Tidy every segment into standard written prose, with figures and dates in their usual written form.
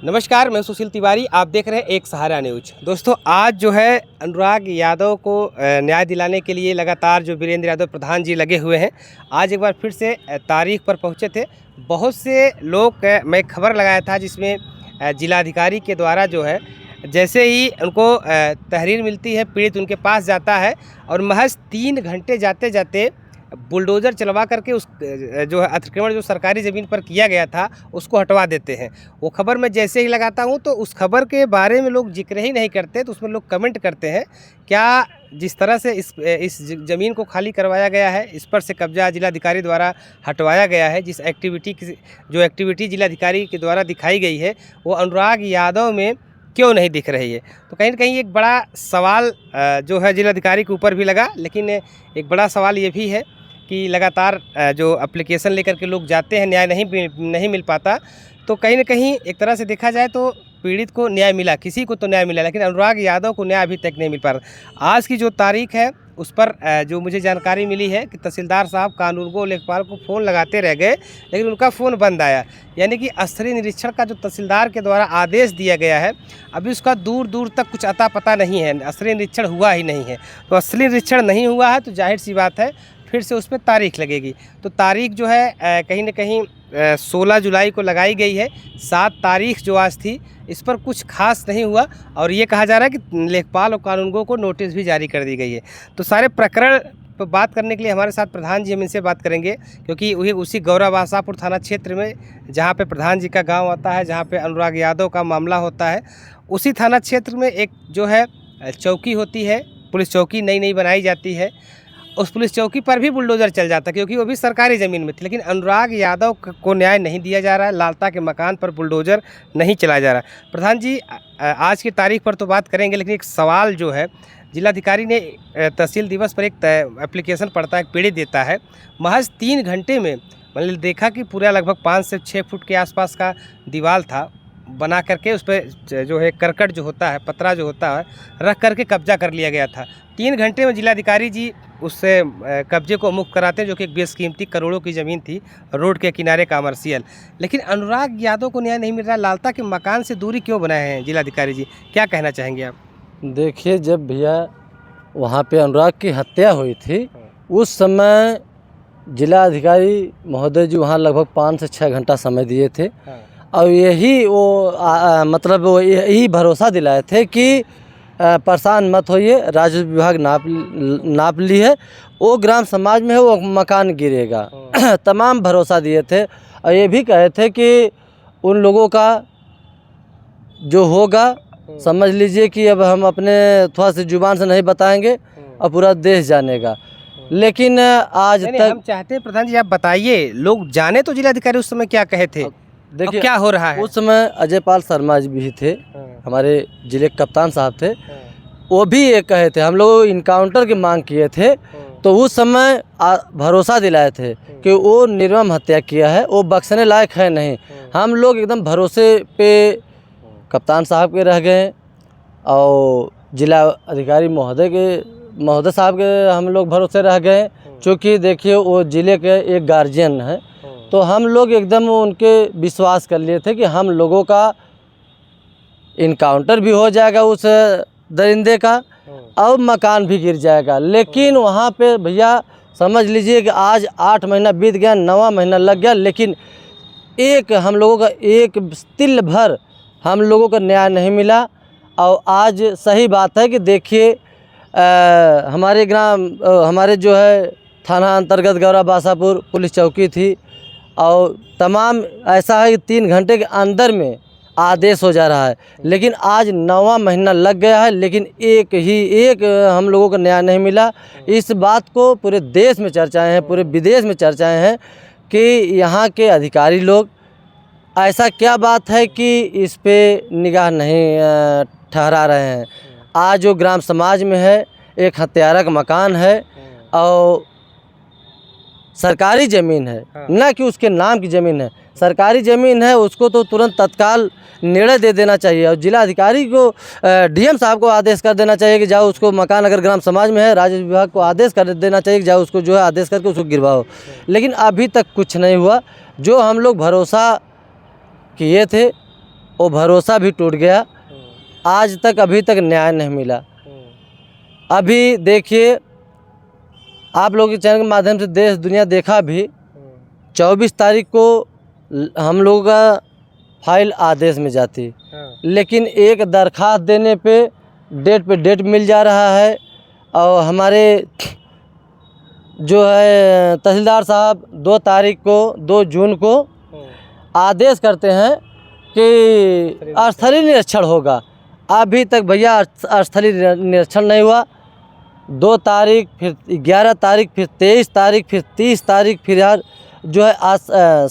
नमस्कार, मैं सुशील तिवारी। आप देख रहे हैं एक सहारा न्यूज। दोस्तों, आज जो है अनुराग यादव को न्याय दिलाने के लिए लगातार जो वीरेंद्र यादव प्रधान जी लगे हुए हैं, आज एक बार फिर से तारीख पर पहुंचे थे। बहुत से लोग मैं खबर लगाया था जिसमें जिलाधिकारी के द्वारा जो है जैसे ही उनको तहरीर मिलती है, पीड़ित उनके पास जाता है और महज 3 घंटे जाते जाते बुलडोज़र चलवा करके उस जो है अतिक्रमण जो सरकारी ज़मीन पर किया गया था उसको हटवा देते हैं। वो खबर मैं जैसे ही लगाता हूँ तो उस खबर के बारे में लोग जिक्र ही नहीं करते, तो उसमें लोग कमेंट करते हैं क्या जिस तरह से इस ज़मीन को खाली करवाया गया है, इस पर से कब्जा जिलाधिकारी द्वारा हटवाया गया है, जिस एक्टिविटी जिलाधिकारी के द्वारा दिखाई गई है वो अनुराग यादव में क्यों नहीं दिख रही है। तो कहीं ना कहीं एक बड़ा सवाल जो है जिलाधिकारी के ऊपर भी लगा, लेकिन एक बड़ा सवाल ये भी है कि लगातार जो एप्लीकेशन लेकर के लोग जाते हैं, न्याय नहीं मिल पाता। तो कहीं ना कहीं एक तरह से देखा जाए तो पीड़ित को न्याय मिला, किसी को तो न्याय मिला, लेकिन अनुराग यादव को न्याय अभी तक नहीं मिल पा रहा। आज की जो तारीख है उस पर जो मुझे जानकारी मिली है कि तहसीलदार साहब कानूनगो लेखपाल को फ़ोन लगाते रह गए, लेकिन उनका फ़ोन बंद आया। यानी कि स्थलीय निरीक्षण का जो तहसीलदार के द्वारा आदेश दिया गया है, अभी उसका दूर दूर तक कुछ अता पता नहीं है, स्थलीय निरीक्षण हुआ ही नहीं है। तो स्थलीय निरीक्षण नहीं हुआ है तो जाहिर सी बात है फिर से उस पर तारीख लगेगी। तो तारीख जो है कहीं ना कहीं 16 जुलाई को लगाई गई है। 7 तारीख जो आज थी इस पर कुछ खास नहीं हुआ और ये कहा जा रहा है कि लेखपाल और कानूनगो को नोटिस भी जारी कर दी गई है। तो सारे प्रकरण पर बात करने के लिए हमारे साथ प्रधान जी, हम इनसे बात करेंगे क्योंकि वही उसी गौरव आशापुर थाना क्षेत्र में जहाँ पे प्रधान जी का गांव आता है, जहाँ पे अनुराग यादव का मामला होता है, उसी थाना क्षेत्र में एक जो है चौकी होती है, पुलिस चौकी नई बनाई जाती है। उस पुलिस चौकी पर भी बुलडोज़र चल जाता है क्योंकि वो भी सरकारी ज़मीन में थी, लेकिन अनुराग यादव को न्याय नहीं दिया जा रहा है। लालता के मकान पर बुलडोज़र नहीं चलाया जा रहा है। प्रधान जी, आज की तारीख पर तो बात करेंगे, लेकिन एक सवाल जो है, जिलाधिकारी ने तहसील दिवस पर एक एप्लीकेशन पढ़ता है, पीड़ित देता है, महज 3 घंटे में मतलब देखा कि पूरा लगभग 5 से 6 फुट के आसपास का दीवार था, बना करके उस पर जो है करकट जो होता है, पतरा जो होता है, रख करके कब्जा कर लिया गया था। 3 घंटे में जिलाधिकारी जी उससे कब्जे को मुक्त कराते हैं, जो कि एक बेशकीमती करोड़ों की ज़मीन थी, रोड के किनारे कमर्शियल। लेकिन अनुराग यादव को न्याय नहीं मिल रहा। लालता के मकान से दूरी क्यों बनाए हैं जिलाधिकारी जी, क्या कहना चाहेंगे आप? देखिए, जब भैया वहाँ पे अनुराग की हत्या हुई थी उस समय जिलाधिकारी महोदय जी वहाँ लगभग 5 से 6 घंटा समय दिए थे और यही वो मतलब वो यही भरोसा दिलाए थे कि परेशान मत होइए, राजस्व विभाग नाप ली है, वो ग्राम समाज में है, वो मकान गिरेगा। तमाम भरोसा दिए थे और ये भी कहे थे कि उन लोगों का जो होगा समझ लीजिए कि अब हम अपने थोड़ा सी जुबान से नहीं बताएंगे और पूरा देश जानेगा। लेकिन आज तक हम चाहते हैं प्रधान जी आप बताइए, लोग जाने तो जिलाधिकारी उस समय क्या कहे थे, देखिए क्या हो रहा है। उस समय अजय पाल शर्मा जी भी थे, हमारे जिले के कप्तान साहब थे, वो भी ये कहे थे, हम लोग इनकाउंटर की मांग किए थे तो उस समय भरोसा दिलाए थे कि वो निर्मम हत्या किया है, वो बख्शने लायक है नहीं। हम लोग एकदम भरोसे पे कप्तान साहब के रह गए और जिला अधिकारी महोदय साहब के हम लोग भरोसे रह गए, क्योंकि देखिए वो जिले के एक गार्जियन है। तो हम लोग एकदम उनके विश्वास कर लिए थे कि हम लोगों का इनकाउंटर भी हो जाएगा उस दरिंदे का और मकान भी गिर जाएगा। लेकिन वहाँ पे भैया समझ लीजिए कि आज 8 महीना बीत गया, 9वां महीना लग गया, लेकिन हम लोगों का एक तिल भर हम लोगों को न्याय नहीं मिला। और आज सही बात है कि देखिए हमारे जो है थाना अंतर्गत गौरव आशापुर पुलिस चौकी थी और तमाम ऐसा है कि 3 घंटे के अंदर में आदेश हो जा रहा है, लेकिन आज 9वां महीना लग गया है, लेकिन एक हम लोगों को न्याय नहीं मिला। इस बात को पूरे देश में चर्चाएं हैं, पूरे विदेश में चर्चाएं हैं कि यहाँ के अधिकारी लोग ऐसा क्या बात है कि इस पे निगाह नहीं ठहरा रहे हैं। आज जो ग्राम समाज में है एक हत्यारा का मकान है और सरकारी ज़मीन है, न कि उसके नाम की ज़मीन है, सरकारी ज़मीन है, उसको तो तुरंत तत्काल निर्णय दे देना चाहिए और जिलाधिकारी को डीएम साहब को आदेश कर देना चाहिए कि जाओ उसको मकान अगर ग्राम समाज में है, राजस्व विभाग को आदेश कर देना चाहिए कि जाओ उसको जो है आदेश करके उसको गिरवाओ। लेकिन अभी तक कुछ नहीं हुआ। जो हम लोग भरोसा किए थे वो भरोसा भी टूट गया। आज तक अभी तक न्याय नहीं मिला। अभी देखिए, आप लोगों के चैनल के माध्यम से देश दुनिया देखा भी, 24 तारीख को हम लोगों का फाइल आदेश में जाती, लेकिन एक दरखास्त देने पे डेट मिल जा रहा है। और हमारे जो है तहसीलदार साहब 2 जून को आदेश करते हैं कि स्थलीय निरीक्षण होगा। अभी तक भैया स्थलीय निरीक्षण नहीं हुआ। 2 तारीख, फिर 11 तारीख, फिर 23 तारीख, फिर 30 तारीख, फिर यार जो है आज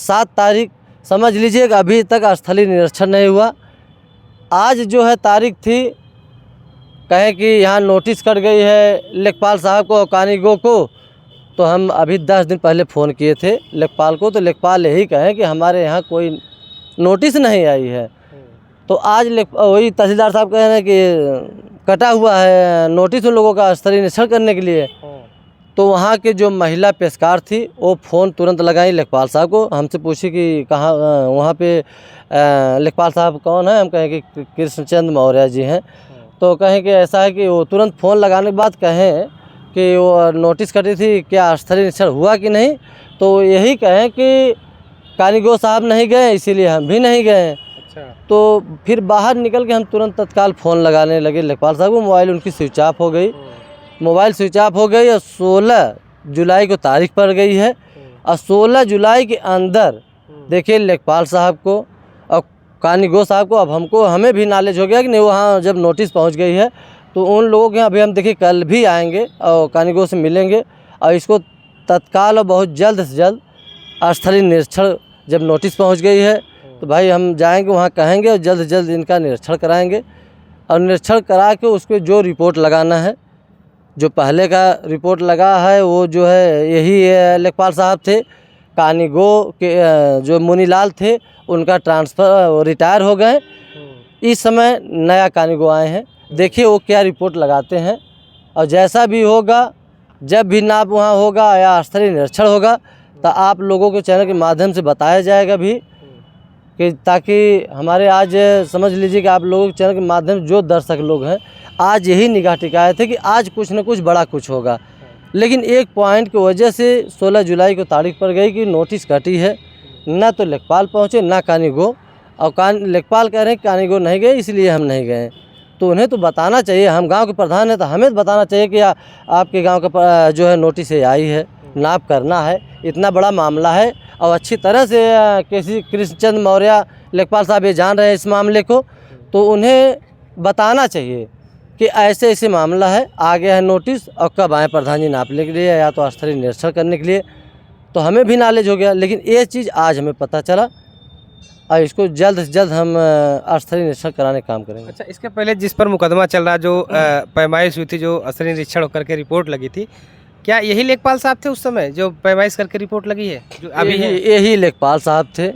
7 तारीख, समझ लीजिए कि अभी तक स्थलीय निरीक्षण नहीं हुआ। आज जो है तारीख थी, कहें कि यहाँ नोटिस कट गई है लेखपाल साहब को और कानूनगो को। तो हम अभी 10 दिन पहले फ़ोन किए थे लेखपाल को, तो लेखपाल यही कहें कि हमारे यहाँ कोई नोटिस नहीं आई है। तो आज वही तहसीलदार साहब कह रहे हैं कि कटा हुआ है नोटिस उन लोगों का स्थलीय निरीक्षण करने के लिए। तो वहाँ के जो महिला पेशकार थी वो फ़ोन तुरंत लगाई लेखपाल साहब को, हमसे पूछी कि कहाँ वहाँ पे लेखपाल साहब कौन है। हम कहें कि कृष्णचंद मौर्य जी हैं। तो कहें कि ऐसा है कि वो तुरंत फ़ोन लगाने के बाद कहें कि वो नोटिस कटी थी, क्या स्थलीय निरीक्षण हुआ कि नहीं। तो यही कहें कि कानूनगो साहब नहीं गए, इसीलिए हम भी नहीं गए। तो फिर बाहर निकल के हम तुरंत तत्काल फ़ोन लगाने लगे लेखपाल साहब को। मोबाइल उनकी स्विच ऑफ हो गई, मोबाइल स्विच ऑफ हो गई और 16 जुलाई को तारीख पड़ गई है। और 16 जुलाई के अंदर देखिए लेखपाल साहब को और कानूनगो साहब को, अब हमें भी नॉलेज हो गया कि नहीं, वहाँ जब नोटिस पहुँच गई है तो उन लोगों के अभी हम देखिए कल भी आएंगे और कानूनगो से मिलेंगे और इसको तत्काल और बहुत जल्द से जल्द स्थलीय निरीक्षण, जब नोटिस पहुँच गई है तो भाई हम जाएंगे वहाँ, कहेंगे और जल्द से जल्द इनका निरीक्षण कराएंगे। और निरीक्षण करा के उस पर जो रिपोर्ट लगाना है, जो पहले का रिपोर्ट लगा है वो जो है यही लेखपाल साहब थे। कानूनगो के जो मुनीलाल थे उनका ट्रांसफ़र, रिटायर हो गए। इस समय नया कानूनगो आए हैं, देखिए वो क्या रिपोर्ट लगाते हैं। और जैसा भी होगा, जब भी नाप वहाँ होगा या स्थलीय निरीक्षण होगा तो आप लोगों के चैनल के माध्यम से बताया जाएगा भी, कि ताकि हमारे आज समझ लीजिए कि आप लोगों के चैनल के माध्यम से जो दर्शक लोग हैं आज यही निगाह टिकाए थे कि आज कुछ न कुछ बड़ा कुछ होगा। लेकिन एक पॉइंट की वजह से 16 जुलाई को तारीख पड़ गई कि नोटिस कटी है, ना तो लेखपाल पहुँचे ना कानूनगो। और लेखपाल कह रहे हैं कानूनगो नहीं गए इसलिए हम नहीं गए। तो उन्हें तो बताना चाहिए, हम गांव के प्रधान हैं तो हमें तो बताना चाहिए कि आपके गांव का जो है नोटिस आई है, नाप करना है, इतना बड़ा मामला है। और अच्छी तरह से कृष्णचंद मौर्य लेखपाल साहब ये जान रहे हैं इस मामले को, तो उन्हें बताना चाहिए कि ऐसे ऐसे मामला है, आ गया है नोटिस और कब आए प्रधान जी नापने के लिए या तो स्थलीय निरीक्षण करने के लिए। तो हमें भी नॉलेज हो गया, लेकिन ये चीज़ आज हमें पता चला और इसको जल्द से जल्द हम स्थलीय निरीक्षण कराने का काम करेंगे। अच्छा, इसके पहले जिस पर मुकदमा चल रहा, जो पैमाइश हुई थी, जो स्थलीय निरीक्षण होकर के रिपोर्ट लगी थी, क्या यही लेखपाल साहब थे उस समय जो पैमाइश करके रिपोर्ट लगी है जो अभी है? यही लेखपाल साहब थे,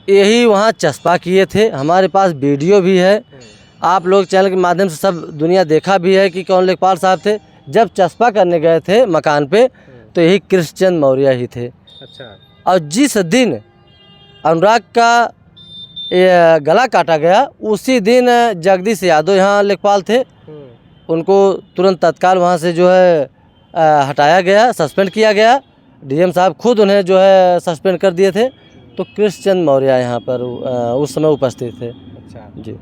यही वहाँ चस्पा किए थे। हमारे पास वीडियो भी है, आप लोग चैनल के माध्यम से सब दुनिया देखा भी है कि कौन लेखपाल साहब थे। जब चस्पा करने गए थे मकान पे तो यही कृष्णचंद मौर्य ही थे। अच्छा। और जिस दिन अनुराग का गला काटा गया उसी दिन जगदीश यादव यहाँ लेखपाल थे, उनको तुरंत तत्काल वहाँ से जो है हटाया गया, सस्पेंड किया गया। डीएम साहब खुद उन्हें जो है सस्पेंड कर दिए थे। तो कृष्णचंद मौर्य यहाँ पर उस समय उपस्थित थे। अच्छा जी।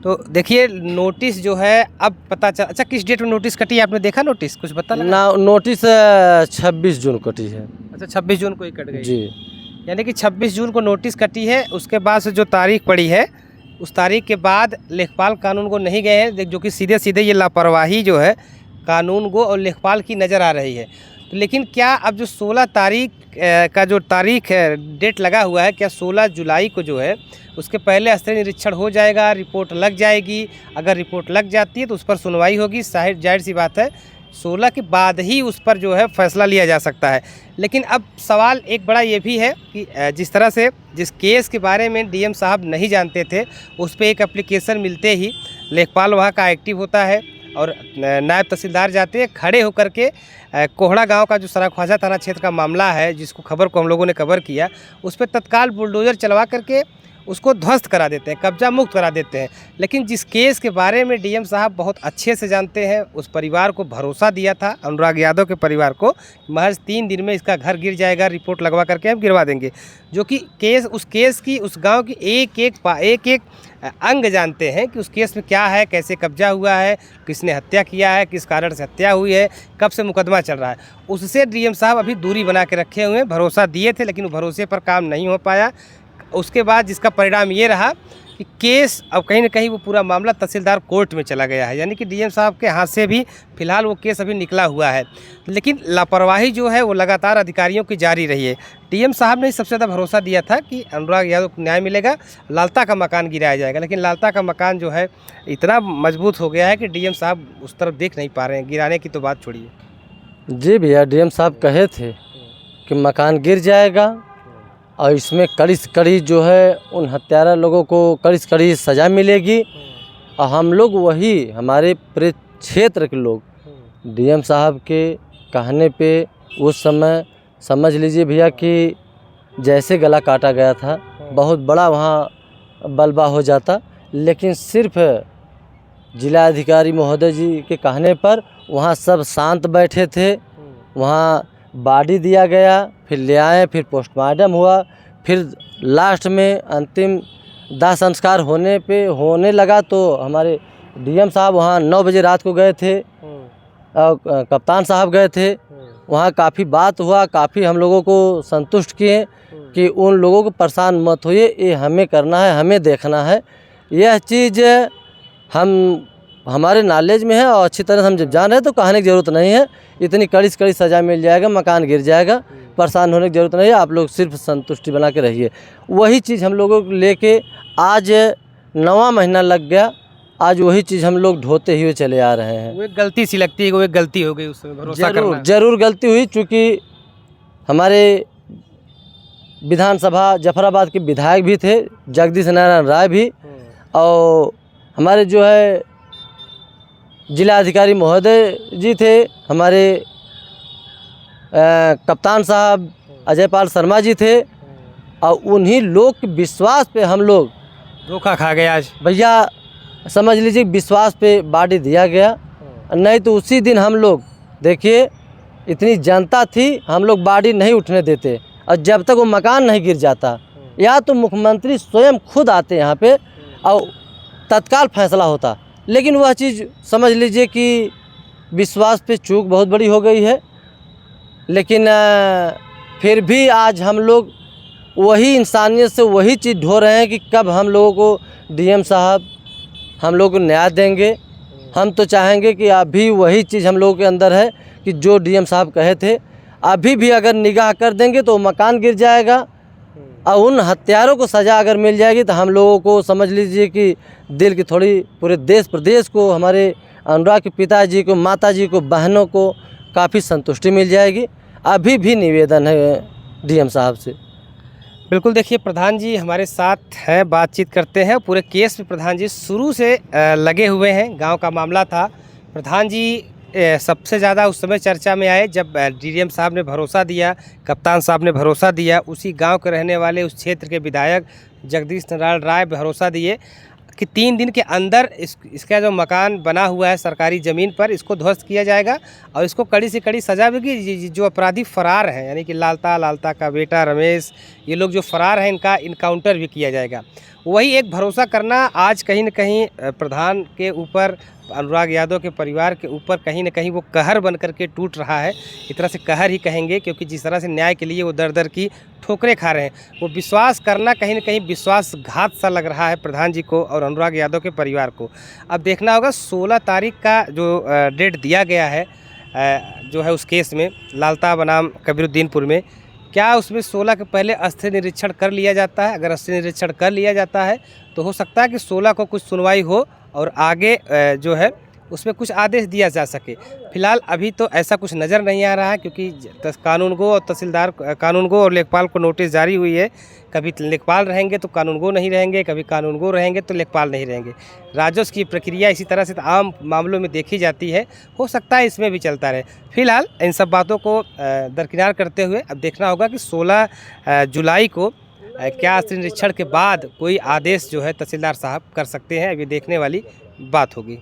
तो देखिए नोटिस जो है अब पता चला। अच्छा, किस डेट में नोटिस कटी है, आपने देखा नोटिस, कुछ पता लगा? ना, नोटिस 26 जून कटी है। अच्छा, 26 जून को ही कट गई। जी, यानी कि 26 जून को नोटिस कटी है। उसके बाद से जो तारीख पड़ी है, उस तारीख के बाद लेखपाल कानूनगो नहीं गए हैं, जो कि सीधे सीधे ये लापरवाही जो है कानूनगो और लेखपाल की नज़र आ रही है। तो लेकिन क्या अब जो 16 तारीख का जो तारीख है, डेट लगा हुआ है, क्या 16 जुलाई को जो है उसके पहले स्थलीय निरीक्षण हो जाएगा, रिपोर्ट लग जाएगी? अगर रिपोर्ट लग जाती है तो उस पर सुनवाई होगी, जाहिर सी बात है 16 के बाद ही उस पर जो है फैसला लिया जा सकता है। लेकिन अब सवाल एक बड़ा ये भी है कि जिस तरह से जिस केस के बारे में डीएम साहब नहीं जानते थे, उस पर एक एप्लीकेशन मिलते ही लेखपाल वहाँ का एक्टिव होता है और नायब तहसीलदार जाते हैं, खड़े होकर के कोहड़ा गांव का जो सराख्वाजा थाना क्षेत्र का मामला है, जिसको खबर को हम लोगों ने कवर किया, उस पर तत्काल बुलडोज़र चलवा करके उसको ध्वस्त करा देते हैं, कब्जा मुक्त करा देते हैं। लेकिन जिस केस के बारे में डीएम साहब बहुत अच्छे से जानते हैं, उस परिवार को भरोसा दिया था, अनुराग यादव के परिवार को, महज 3 दिन में इसका घर गिर जाएगा, रिपोर्ट लगवा करके हम गिरवा देंगे। जो कि उस केस की, उस गांव की एक एक अंग जानते हैं कि उस केस में क्या है, कैसे कब्जा हुआ है, किसने हत्या किया है, किस कारण से हत्या हुई है, कब से मुकदमा चल रहा है। उससे डीएम साहब अभी दूरी बना के रखे हुए हैं। भरोसा दिए थे लेकिन भरोसे पर काम नहीं हो पाया। उसके बाद जिसका परिणाम ये रहा कि केस अब कहीं ना कहीं वो पूरा मामला तहसीलदार कोर्ट में चला गया है, यानी कि डीएम साहब के हाथ से भी फिलहाल वो केस अभी निकला हुआ है। लेकिन लापरवाही जो है वो लगातार अधिकारियों की जारी रही है। डीएम साहब ने सबसे ज़्यादा भरोसा दिया था कि अनुराग यादव को न्याय मिलेगा, लालता का मकान गिराया जाएगा। लेकिन लालता का मकान जो है इतना मजबूत हो गया है कि डीएम साहब उस तरफ देख नहीं पा रहे हैं, गिराने की तो बात छोड़िए। जी भैया, डीएम साहब कहे थे कि मकान गिर जाएगा और इसमें कड़ी से कड़ी जो है उन हत्यारा लोगों को कड़ी से कड़ी सज़ा मिलेगी। और हम लोग वही, हमारे पूरे क्षेत्र के लोग डीएम साहब के कहने पे उस समय समझ लीजिए भैया कि जैसे गला काटा गया था, बहुत बड़ा वहाँ बलबा हो जाता। लेकिन सिर्फ जिलाधिकारी महोदय जी के कहने पर वहाँ सब शांत बैठे थे। वहाँ बॉडी दिया गया, फिर ले आए, फिर पोस्टमार्टम हुआ, फिर लास्ट में अंतिम दाह संस्कार होने लगा। तो हमारे डीएम साहब वहाँ 9 बजे रात को गए थे और कप्तान साहब गए थे। वहाँ काफ़ी बात हुआ, काफ़ी हम लोगों को संतुष्ट किए कि उन लोगों को परेशान मत होइए, ये हमें करना है, हमें देखना है। यह चीज़ हमारे नॉलेज में है और अच्छी तरह से हम जब जान रहे हैं तो कहने की ज़रूरत नहीं है। इतनी कड़ी से कड़ी सज़ा मिल जाएगा, मकान गिर जाएगा, परेशान होने की ज़रूरत नहीं है। आप लोग सिर्फ संतुष्टि बना के रहिए। वही चीज़ हम लोगों को लेके आज 9वां महीना लग गया, आज वही चीज़ हम लोग ढोते हुए चले आ रहे हैं। वो एक गलती सी लगती है कि वो एक गलती हो गई, उसमें भरोसा करना। जरूर गलती हुई, चूँकि हमारे विधानसभा जफराबाद के विधायक भी थे, जगदीश नारायण राय भी, और हमारे जो है जिला अधिकारी महोदय जी थे, हमारे कप्तान साहब अजय पाल शर्मा जी थे। और उन्हीं लोग के विश्वास पे हम लोग धोखा खा गए आज भैया, समझ लीजिए विश्वास पे बॉडी दिया गया। नहीं तो उसी दिन हम लोग, देखिए इतनी जनता थी, हम लोग बॉडी नहीं उठने देते। और जब तक वो मकान नहीं गिर जाता, या तो मुख्यमंत्री स्वयं खुद आते यहाँ पे और तत्काल फैसला होता। लेकिन वह चीज़ समझ लीजिए कि विश्वास पे चूक बहुत बड़ी हो गई है। लेकिन फिर भी आज हम लोग वही इंसानियत से वही चीज़ ढो रहे हैं कि कब हम लोगों को डीएम साहब हम लोग को न्याय देंगे। हम तो चाहेंगे कि अभी वही चीज़ हम लोगों के अंदर है कि जो डीएम साहब कहे थे, अभी भी अगर निगाह कर देंगे तो मकान गिर जाएगा। और उन हत्यारों को सज़ा अगर मिल जाएगी तो हम लोगों को समझ लीजिए कि दिल की थोड़ी, पूरे देश प्रदेश को, हमारे अनुराग के पिताजी को, माताजी को, बहनों को काफ़ी संतुष्टि मिल जाएगी। अभी भी निवेदन है डीएम साहब से। बिल्कुल, देखिए प्रधान जी हमारे साथ हैं, बातचीत करते हैं। पूरे केस में प्रधान जी शुरू से लगे हुए हैं। गांव का मामला था। प्रधान जी सबसे ज़्यादा उस समय चर्चा में आए जब डीएम साहब ने भरोसा दिया, कप्तान साहब ने भरोसा दिया, उसी गांव के रहने वाले उस क्षेत्र के विधायक जगदीश नारायण राय भरोसा दिए कि 3 दिन के अंदर इसका जो मकान बना हुआ है सरकारी ज़मीन पर, इसको ध्वस्त किया जाएगा और इसको कड़ी से कड़ी सज़ा मिलेगी। जो अपराधी फ़रार हैं, यानी कि लालता का बेटा रमेश, ये लोग जो फ़रार हैं, इनका इनकाउंटर भी किया जाएगा। वही एक भरोसा करना आज कहीं न कहीं प्रधान के ऊपर, अनुराग यादव के परिवार के ऊपर कहीं न कहीं वो कहर बन कर के टूट रहा है। इस तरह से कहर ही कहेंगे, क्योंकि जिस तरह से न्याय के लिए वो दर की ठोकरें खा रहे हैं, वो विश्वास करना कहीं न कहीं विश्वासघात सा लग रहा है प्रधान जी को और अनुराग यादव के परिवार को। अब देखना होगा 16 तारीख का जो डेट दिया गया है जो है उस केस में, लालता बनाम कबीरुद्दीनपुर में, क्या उसमें 16 के पहले अस्थि निरीक्षण कर लिया जाता है? अगर अस्थि निरीक्षण कर लिया जाता है तो हो सकता है कि 16 को कुछ सुनवाई हो और आगे जो है उसमें कुछ आदेश दिया जा सके। फिलहाल अभी तो ऐसा कुछ नज़र नहीं आ रहा है, क्योंकि कानूनगो और तहसीलदार, कानूनगो और लेखपाल को नोटिस जारी हुई है। कभी लेखपाल रहेंगे तो कानूनगो नहीं रहेंगे, कभी कानूनगो रहेंगे तो लेखपाल नहीं रहेंगे। राजस्व की प्रक्रिया इसी तरह से आम मामलों में देखी जाती है। हो सकता है इसमें भी चलता रहे। फिलहाल इन सब बातों को दरकिनार करते हुए अब देखना होगा कि 16 जुलाई को क्या निरीक्षण के बाद कोई आदेश जो है तहसीलदार साहब कर सकते हैं, अभी देखने वाली बात होगी।